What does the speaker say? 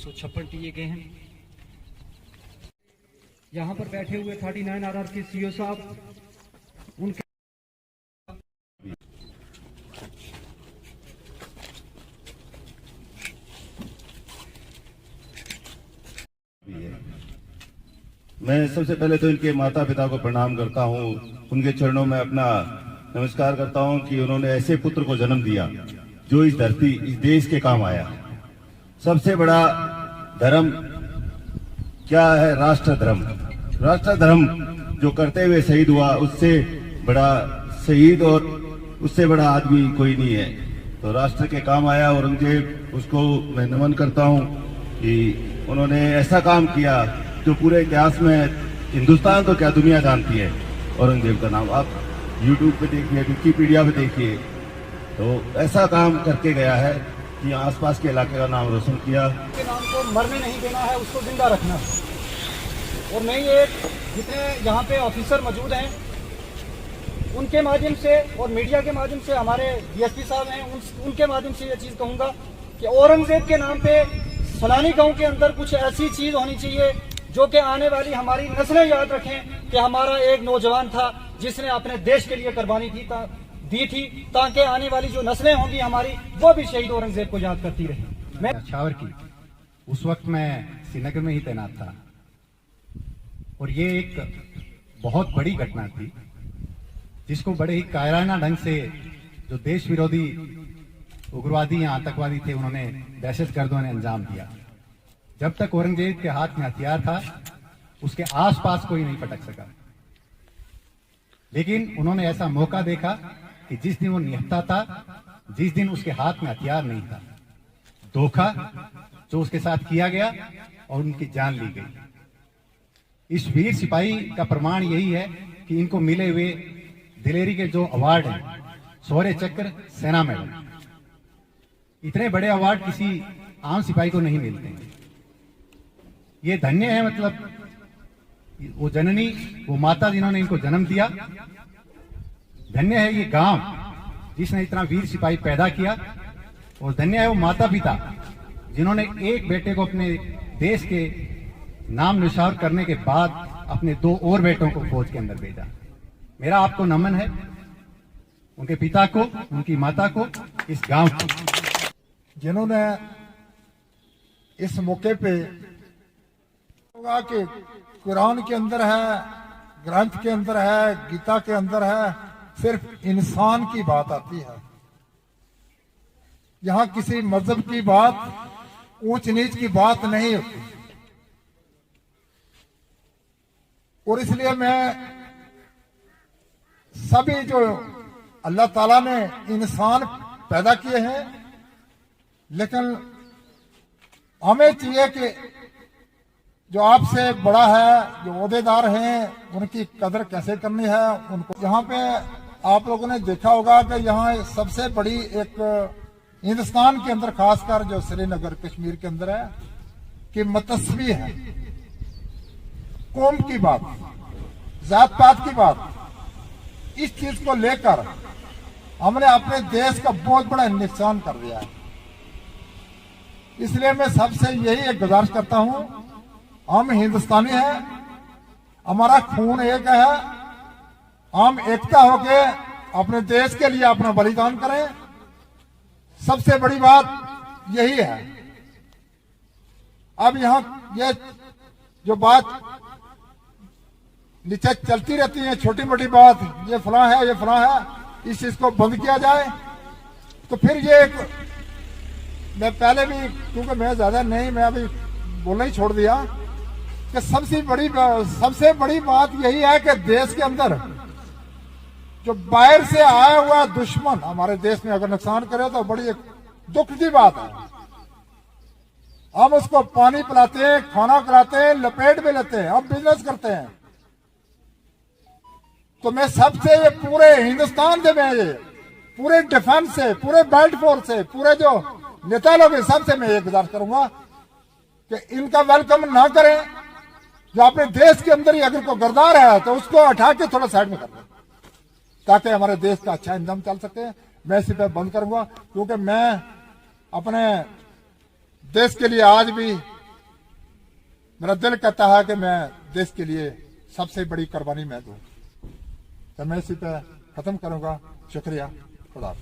256 TA के हैं। यहाँ पर बैठे हुए 39 RR के सीओ साहब, उनके मैं सबसे पहले तो इनके माता पिता को प्रणाम करता हूँ, उनके चरणों में अपना नमस्कार करता हूँ कि उन्होंने ऐसे पुत्र को जन्म दिया जो इस धरती, इस देश के काम आया। सबसे बड़ा धर्म क्या है? राष्ट्र धर्म। राष्ट्र धर्म जो करते हुए शहीद हुआ, उससे बड़ा शहीद और उससे बड़ा आदमी कोई नहीं है। तो राष्ट्र के काम आया औरंगजेब, उसको मैं नमन करता हूँ कि उन्होंने ऐसा काम किया जो पूरे इतिहास में, हिंदुस्तान तो क्या दुनिया जानती है औरंगजेब का नाम। आप यूट्यूब पे देखिए, विकिपीडिया पे देखिए, तो ऐसा काम करके गया है कि आसपास के इलाके का नाम रोशन किया। के नाम को मरने नहीं देना है, उसको जिंदा रखना है। और मैं ये जितने यहाँ पे ऑफिसर मौजूद हैं उनके माध्यम से और मीडिया के माध्यम से, हमारे डीएसपी साहब हैं, उनके माध्यम से ये चीज कहूंगा कि औरंगजेब के नाम पे सलानी गांव के अंदर कुछ ऐसी चीज होनी चाहिए जो कि आने वाली हमारी नस्लें याद रखें कि हमारा एक नौजवान था जिसने अपने देश के लिए कुर्बानी दी थी, ताकि आने वाली जो नस्लें होंगी हमारी, वो भी शहीद औरंगजेब को याद करती रहे। मैं न्यौछावर की उस वक्त मैं श्रीनगर में ही तैनात था और ये एक बहुत बड़ी घटना थी जिसको बड़े ही कायराना ढंग से जो देश विरोधी उग्रवादी या आतंकवादी थे, उन्होंने दहशतगर्दों ने अंजाम दिया। जब तक औरंगजेब के हाथ में हथियार था, उसके आसपास कोई नहीं पटक सका। लेकिन उन्होंने ऐसा मौका देखा कि जिस दिन वो निहत्था था, जिस दिन उसके हाथ में हथियार नहीं था, धोखा जो उसके साथ किया गया और उनकी जान ली गई। इस वीर सिपाही का प्रमाण यही है कि इनको मिले हुए दिलेरी के जो अवार्ड हैं, शौर्य चक्र, सेना मेडल, इतने बड़े अवार्ड किसी आम सिपाही को नहीं मिलते हैं। ये धन्य है, मतलब वो जननी, वो माता जिन्होंने इनको जन्म दिया। धन्य है ये गांव जिसने इतना वीर सिपाही पैदा किया, और धन्य है वो माता पिता जिन्होंने एक बेटे को अपने देश के नाम निशान करने के बाद अपने 2 और बेटों को फौज के अंदर भेजा। मेरा आपको नमन है, उनके पिता को, उनकी माता को, इस गांव को, जिन्होंने इस मौके पे होगा कि कुरान के अंदर है, ग्रंथ के अंदर है, गीता के अंदर है, सिर्फ इंसान की बात आती है। यहां किसी मजहब की बात, ऊंच नीच की बात नहीं होती। और इसलिए मैं सभी जो अल्लाह ताला ने इंसान पैदा किए हैं, लेकिन हमें चाहिए कि जो आपसे बड़ा है, जो ओहदेदार हैं, उनकी कदर कैसे करनी है उनको। यहाँ पे आप लोगों ने देखा होगा कि यहाँ सबसे बड़ी एक हिंदुस्तान के अंदर, खासकर जो श्रीनगर कश्मीर के अंदर है, कि मतस्वी है, कौम की बात, जात पात की बात, इस चीज को लेकर हमने अपने देश का बहुत बड़ा नुकसान कर दिया है। इसलिए मैं सबसे यही एक गुजारिश करता हूं, हम हिंदुस्तानी हैं, हमारा खून एक है, हम एकता होके अपने देश के लिए अपना बलिदान करें। सबसे बड़ी बात यही है। अब यहां ये जो बात नीचे चलती रहती है, छोटी मोटी बात, ये फलां है, ये फलां है, इस चीज को बंद किया जाए तो फिर ये एक, मैं पहले भी, क्योंकि मैं ज्यादा नहीं, मैं अभी बोलना ही छोड़ दिया कि सबसे बड़ी बात यही है कि देश के अंदर जो बाहर से आया हुआ दुश्मन हमारे देश में अगर नुकसान करे तो बड़ी एक दुख की बात है। हम उसको पानी पिलाते हैं, खाना खिलाते हैं, लपेट में लेते हैं, हम बिजनेस करते हैं। तो मैं सबसे ये पूरे हिंदुस्तान से, मैं ये पूरे डिफेंस से, पूरे बेल्ट फोर्स से, पूरे जो नेता लोग हैं, सबसे मैं ये गुजारिश करूंगा कि इनका वेलकम ना करें। जो अपने देश के अंदर ही अगर कोई गद्दार है तो उसको हटा के थोड़ा साइड में कर दें, ताकि हमारे देश का अच्छा इंतजाम चल सके। मैं इसी पे बंद करूंगा, क्योंकि मैं अपने देश के लिए आज भी मेरा दिल कहता है कि मैं देश के लिए सबसे बड़ी कुर्बानी मैं दूं। तो मैं इसी पे खत्म करूंगा। शुक्रिया। खुदा।